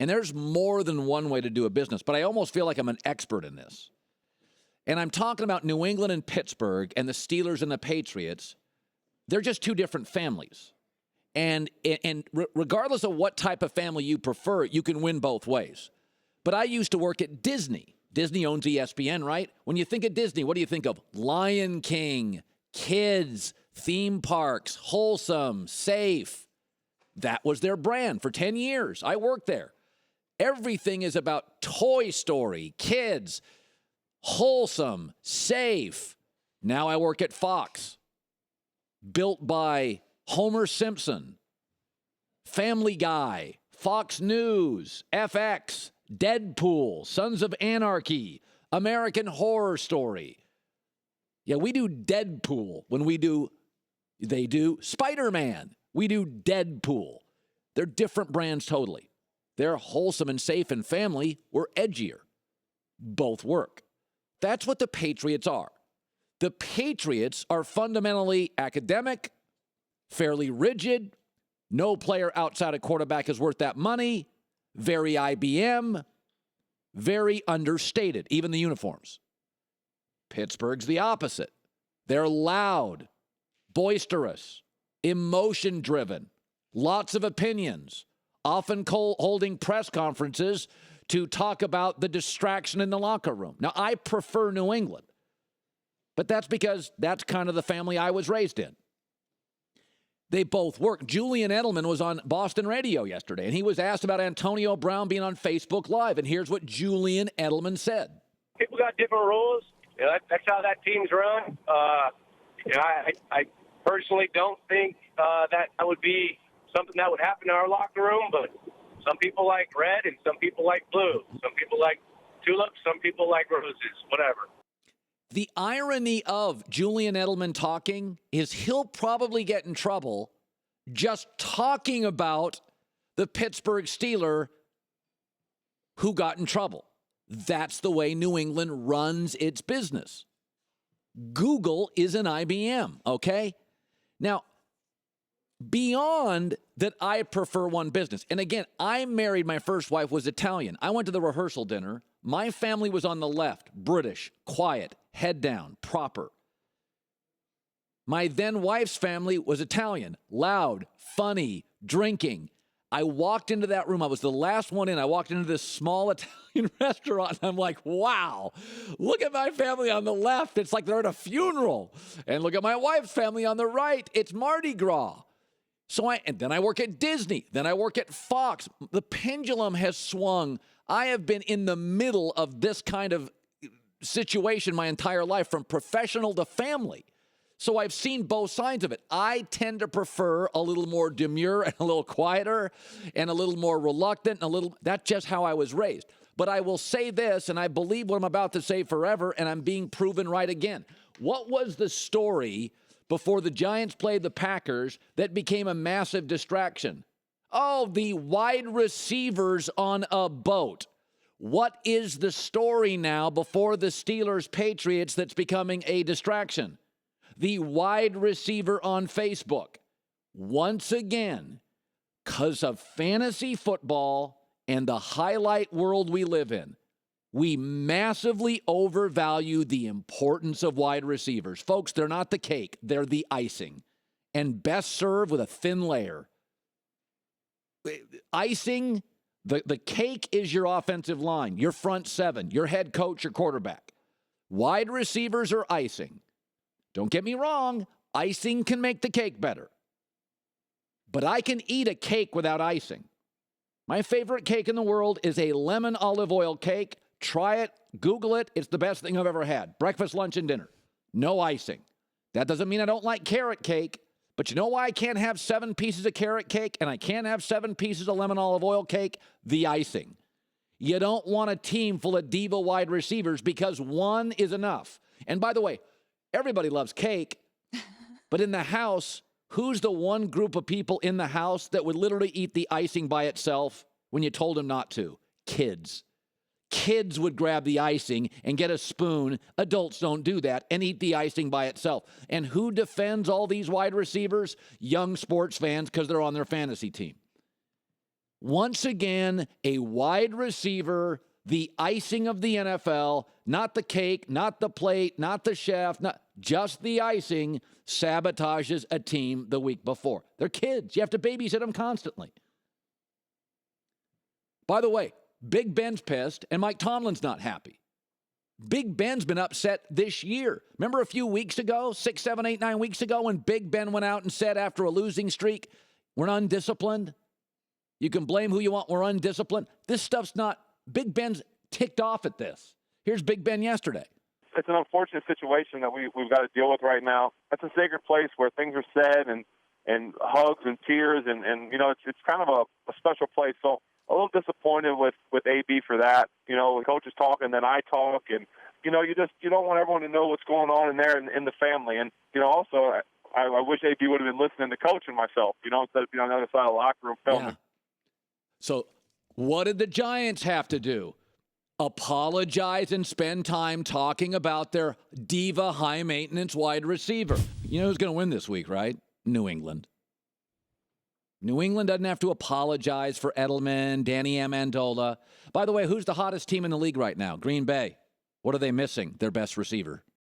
And there's more than one way to do a business, but I almost feel like I'm an expert in this. And I'm talking about New England and Pittsburgh and the Steelers and the Patriots. They're just two different families. And regardless of what type of family you prefer, you can win both ways. But I used to work at Disney. Disney owns ESPN, right? When you think of Disney, what do you think of? Lion King, kids, theme parks, wholesome, safe. That was their brand for 10 years. I worked there. Everything is about Toy Story, kids, wholesome, safe. Now I work at Fox, built by Homer Simpson, Family Guy, Fox News, FX, Deadpool, Sons of Anarchy, American Horror Story. Yeah, we do Deadpool when they do Spider-Man. We do Deadpool. They're different brands totally. They're wholesome and safe and family. We're edgier. Both work. That's what the Patriots are. The Patriots are fundamentally academic, fairly rigid. No player outside a quarterback is worth that money. Very IBM. Very understated, even the uniforms. Pittsburgh's the opposite. They're loud, boisterous, emotion-driven, lots of opinions, often holding press conferences to talk about the distraction in the locker room. Now, I prefer New England, but that's because that's kind of the family I was raised in. They both work. Julian Edelman was on Boston radio yesterday, and he was asked about Antonio Brown being on Facebook Live, and here's what Julian Edelman said. People got different rules. That's how that team's run. I personally don't think that would be something that would happen in our locker room, but some people like red and some people like blue. Some people like tulips, some people like roses, whatever. The irony of Julian Edelman talking is he'll probably get in trouble just talking about the Pittsburgh Steeler who got in trouble. That's the way New England runs its business. Google is an IBM, okay? Now, beyond that, I prefer one business. And again, I married, my first wife was Italian. I went to the rehearsal dinner. My family was on the left, British, quiet, head down, proper. My then wife's family was Italian, loud, funny, drinking. I walked into that room. I was the last one in. I walked into this small Italian restaurant, and I'm like, wow, look at my family on the left. It's like they're at a funeral. And look at my wife's family on the right. It's Mardi Gras. And then I work at Disney. Then I work at Fox. The pendulum has swung. I have been in the middle of this kind of situation my entire life, from professional to family. So I've seen both sides of it. I tend to prefer a little more demure and a little quieter and a little more reluctant that's just how I was raised. But I will say this, and I believe what I'm about to say forever, and I'm being proven right again. What was the story before the Giants played the Packers that became a massive distraction? Oh, the wide receivers on a boat. What is the story now before the Steelers-Patriots that's becoming a distraction? The wide receiver on Facebook. Once again, because of fantasy football and the highlight world we live in, we massively overvalue the importance of wide receivers. Folks, they're not the cake, they're the icing. And best served with a thin layer. Icing, the cake is your offensive line, your front seven, your head coach, your quarterback. Wide receivers are icing. Don't get me wrong, icing can make the cake better. But I can eat a cake without icing. My favorite cake in the world is a lemon olive oil cake. Try it, Google it. It's the best thing I've ever had. Breakfast, lunch, and dinner. No icing. That doesn't mean I don't like carrot cake, but you know why I can't have 7 pieces of carrot cake and I can't have 7 pieces of lemon olive oil cake? The icing. You don't want a team full of diva wide receivers because one is enough. And by the way, everybody loves cake, but in the house, who's the one group of people in the house that would literally eat the icing by itself when you told them not to? Kids. Kids would grab the icing and get a spoon. Adults don't do that and eat the icing by itself. And who defends all these wide receivers? Young sports fans, because they're on their fantasy team. Once again, a wide receiver, the icing of the NFL, not the cake, not the plate, not the chef, not just the icing, sabotages a team the week before. They're kids. You have to babysit them constantly. By the way, Big Ben's pissed, and Mike Tomlin's not happy. Big Ben's been upset this year. Remember a few weeks ago, 6, 7, 8, 9 weeks ago, when Big Ben went out and said after a losing streak, we're undisciplined? You can blame who you want. We're undisciplined. This stuff's not. Big Ben's ticked off at this. Here's Big Ben yesterday. It's an unfortunate situation that we've got to deal with right now. It's a sacred place where things are said and hugs and tears and it's kind of a special place. So a little disappointed with AB for that. The coach is talking, then I talk, and you don't want everyone to know what's going on in there in the family. And also I wish AB would have been listening to coach and myself. Instead of being on the other side of the locker room filming. Yeah. So what did the Giants have to do? Apologize and spend time talking about their diva, high-maintenance wide receiver. You know who's going to win this week, right? New England. New England doesn't have to apologize for Edelman, Danny Amendola. By the way, who's the hottest team in the league right now? Green Bay. What are they missing? Their best receiver.